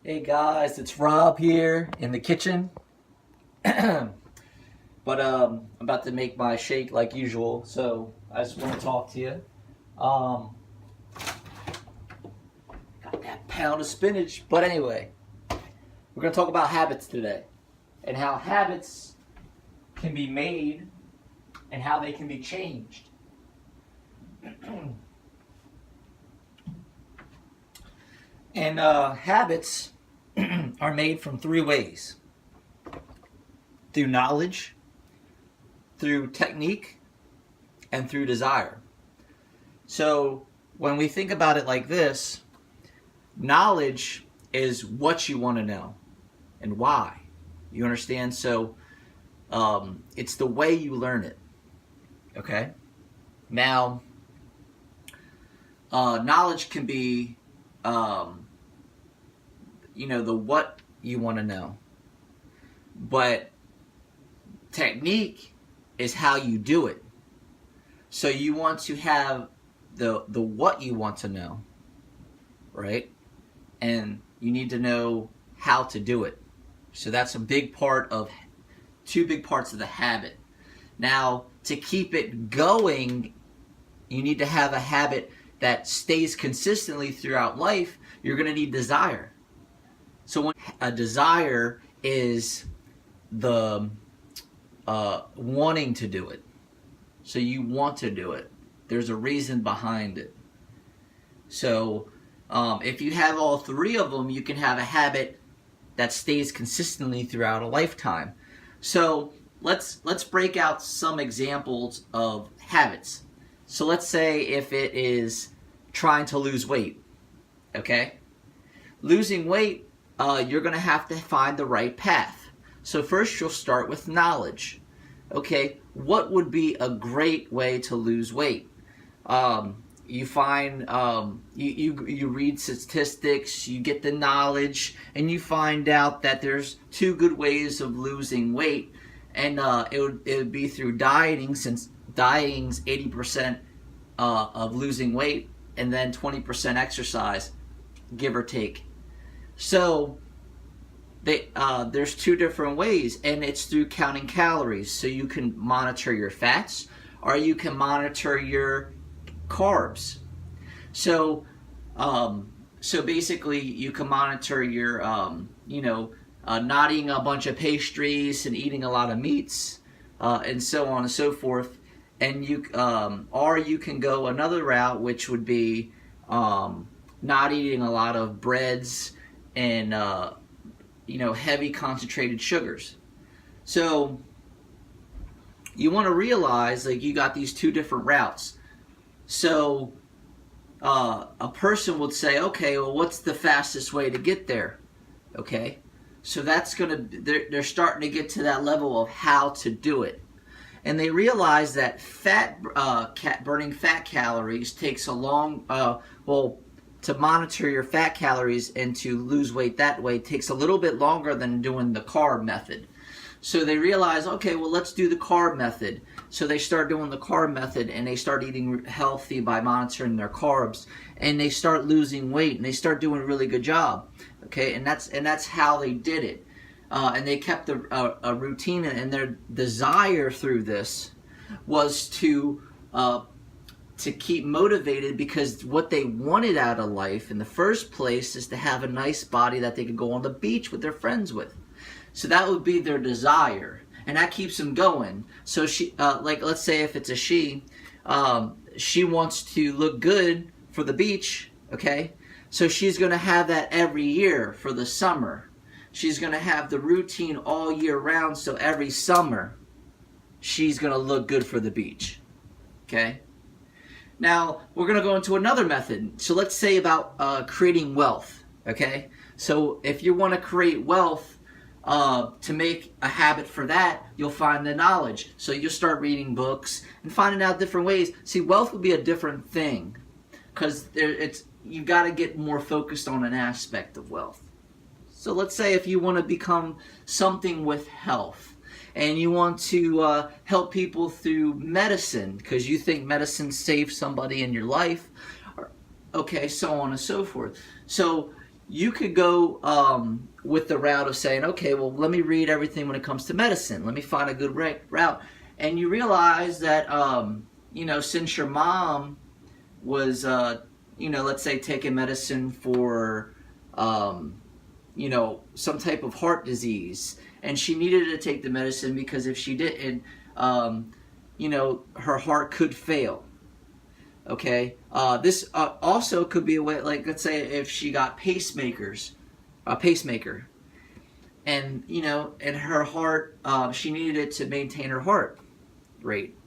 Hey guys, it's Rob here in the kitchen. I'm about to make my shake like usual, so I just want to talk to you. Um, got that pound of spinach. But anyway, we're going to talk about habits today and how habits can be made and how they can be changed. And habits are made from three ways: through knowledge, through technique, and through desire. So when we think about it like this, knowledge is what you want to know and why. You understand? So it's the way you learn it. Okay? Now, knowledge can be, the what you want to know. But technique is how you do it. So you want to have the what you want to know, right? And you need to know how to do it. So that's a big part of two big parts of the habit. Now, to keep it going, you need to have a habit that stays consistently throughout life. You're going to need desire. So when a desire is the wanting to do it. So you want to do it. There's a reason behind it. So if you have all three of them, you can have a habit that stays consistently throughout a lifetime. So let's break out some examples of habits. So let's say if it is trying to lose weight, okay? Losing weight, you're going to have to find the right path. So first you'll start with knowledge. Okay, what would be a great way to lose weight? You find, you read statistics, you get the knowledge, and you find out that there's two good ways of losing weight. And it would be through dieting, since dieting's 80% of losing weight, and then 20% exercise, give or take. So there's two different ways, and it's through counting calories. So you can monitor your fats, or you can monitor your carbs. So basically, you can monitor your, not eating a bunch of pastries and eating a lot of meats, and so on and so forth. And or you can go another route, which would be not eating a lot of breads and heavy concentrated sugars. So you want to realize, like, you got these two different routes. So a person would say, okay, well, what's the fastest way to get there? Okay, so that's they're starting to get to that level of how to do it. And they realize that burning fat calories takes a long, to monitor your fat calories and to lose weight that way takes a little bit longer than doing the carb method. So they realize, okay, well, let's do the carb method. So they start doing the carb method, and they start eating healthy by monitoring their carbs, and they start losing weight, and they start doing a really good job. Okay, and that's how they did it. And they kept a routine, and their desire through this was to keep motivated, because what they wanted out of life in the first place is to have a nice body that they could go on the beach with their friends with. So that would be their desire, and that keeps them going. So she, let's say if it's a she wants to look good for the beach, okay? So she's going to have that every year for the summer. She's going to have the routine all year round, so every summer she's going to look good for the beach, okay? Now, we're going to go into another method. So let's say about creating wealth, okay? So if you want to create wealth, to make a habit for that, you'll find the knowledge. So you'll start reading books and finding out different ways. See, wealth would be a different thing, because you got to get more focused on an aspect of wealth. So let's say if you want to become something with health, and you want to help people through medicine because you think medicine saves somebody in your life, okay, so on and so forth. So you could go with the route of saying, okay, well, let me read everything when it comes to medicine. Let me find a good route. And you realize that, since your mom was, let's say taking medicine for, some type of heart disease, and she needed to take the medicine because if she didn't, her heart could fail. Okay, this also could be a way, like let's say if she got a pacemaker, and in her heart, she needed it to maintain her heart rate.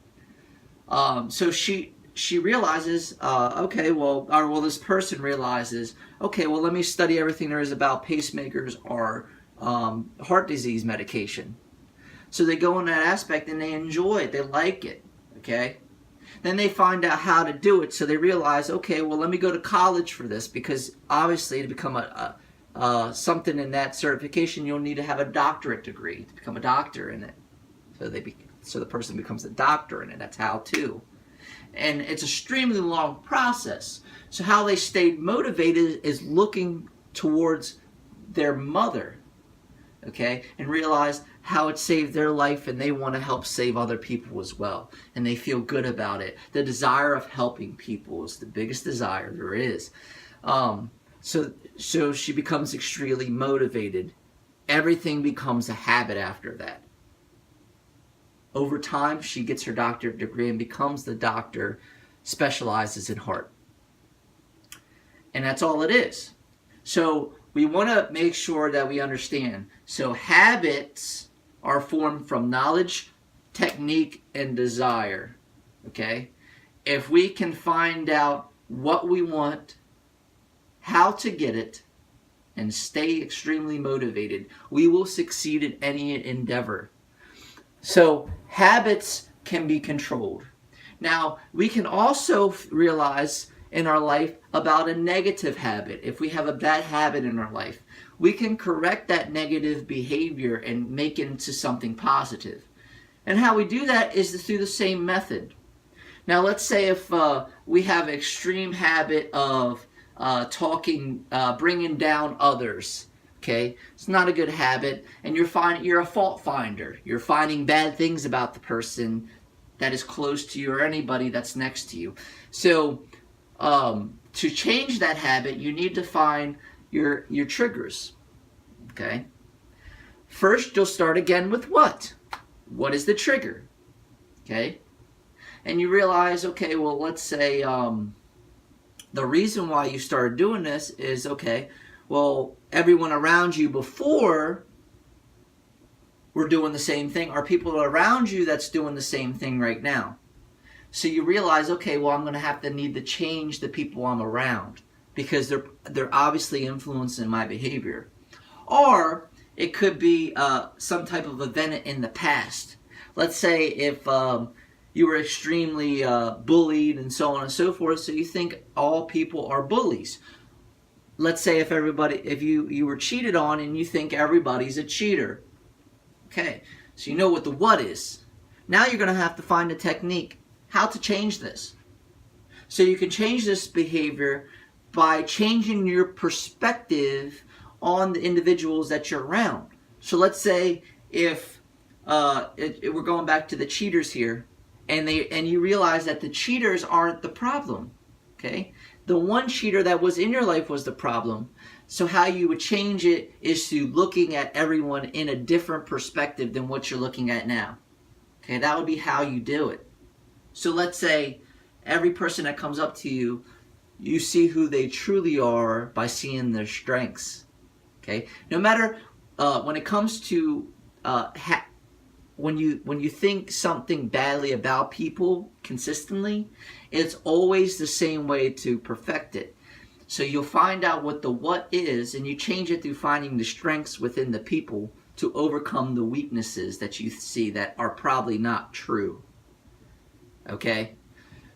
So she realizes, this person realizes, okay, well, let me study everything there is about pacemakers or heart disease medication. So they go in that aspect and they enjoy it, they like it. Okay. Then they find out how to do it, so they realize, okay, well, let me go to college for this, because obviously to become something in that certification, you'll need to have a doctorate degree to become a doctor in it. So the person becomes a doctor in it. That's how to. And it's an extremely long process. So how they stayed motivated is looking towards their mother, okay, and realize how it saved their life, and they want to help save other people as well, and they feel good about it. The desire of helping people is the biggest desire there is. So she becomes extremely motivated. Everything becomes a habit after that. Over time, she gets her doctorate degree and becomes the doctor, specializes in heart. And that's all it is. So we want to make sure that we understand. So habits are formed from knowledge, technique, and desire. Okay? If we can find out what we want, how to get it, and stay extremely motivated, we will succeed in any endeavor. So habits can be controlled. Now, we can also realize in our life about a negative habit. If we have a bad habit in our life, we can correct that negative behavior and make it into something positive. And how we do that is through the same method. Now, let's say if we have an extreme habit of talking, bringing down others. Okay, it's not a good habit, and you're a fault finder. You're finding bad things about the person that is close to you or anybody that's next to you. So, to change that habit, you need to find your triggers. Okay. First, you'll start again with what? What is the trigger? Okay. And you realize, okay, well, let's say the reason why you started doing this is, okay, well, everyone around you before were doing the same thing, or people around you that's doing the same thing right now. So you realize, okay, well, I'm going to need to change the people I'm around because they're obviously influencing my behavior. Or it could be some type of event in the past. Let's say if you were extremely bullied and so on and so forth, so you think all people are bullies. Let's say if you were cheated on and you think everybody's a cheater. Okay, so you know what the what is. Now you're going to have to find a technique how to change this. So you can change this behavior by changing your perspective on the individuals that you're around. So let's say if we're going back to the cheaters here, and you realize that the cheaters aren't the problem. Okay, the one cheater that was in your life was the problem. So how you would change it is to looking at everyone in a different perspective than what you're looking at now. Okay, that would be how you do it. So let's say every person that comes up to you, you see who they truly are by seeing their strengths. Okay, no matter when it comes to when you think something badly about people consistently, it's always the same way to perfect it. So you'll find out what the what is, and you change it through finding the strengths within the people to overcome the weaknesses that you see that are probably not true. Okay?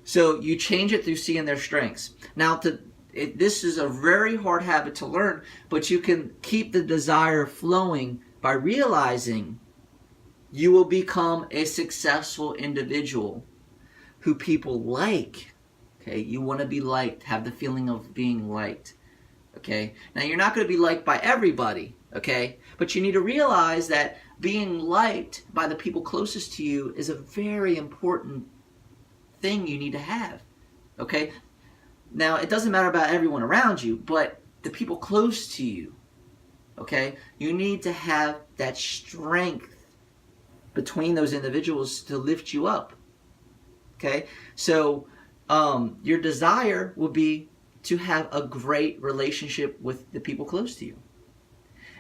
So you change it through seeing their strengths. Now, this is a very hard habit to learn, but you can keep the desire flowing by realizing you will become a successful individual who people like. Okay, you want to be liked, have the feeling of being liked. Okay? Now, you're not going to be liked by everybody, okay? But you need to realize that being liked by the people closest to you is a very important thing you need to have, okay? Now, it doesn't matter about everyone around you, but the people close to you, okay? You need to have that strength between those individuals to lift you up, okay? So your desire will be to have a great relationship with the people close to you.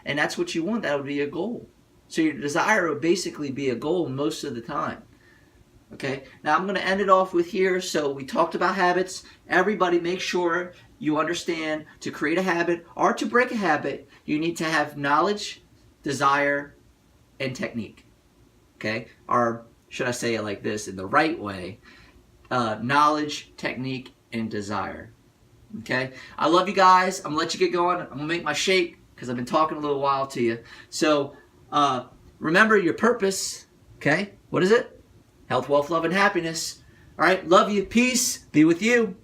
And that's what you want. That would be a goal. So your desire would basically be a goal most of the time. Okay, now I'm going to end it off with here. So we talked about habits. Everybody make sure you understand to create a habit or to break a habit, you need to have knowledge, desire, and technique. Okay, or should I say it like this in the right way? Knowledge, technique, and desire. Okay, I love you guys. I'm going to let you get going. I'm going to make my shake because I've been talking a little while to you. So remember your purpose. Okay, what is it? Health, wealth, love, and happiness. All right, love you. Peace. Be with you.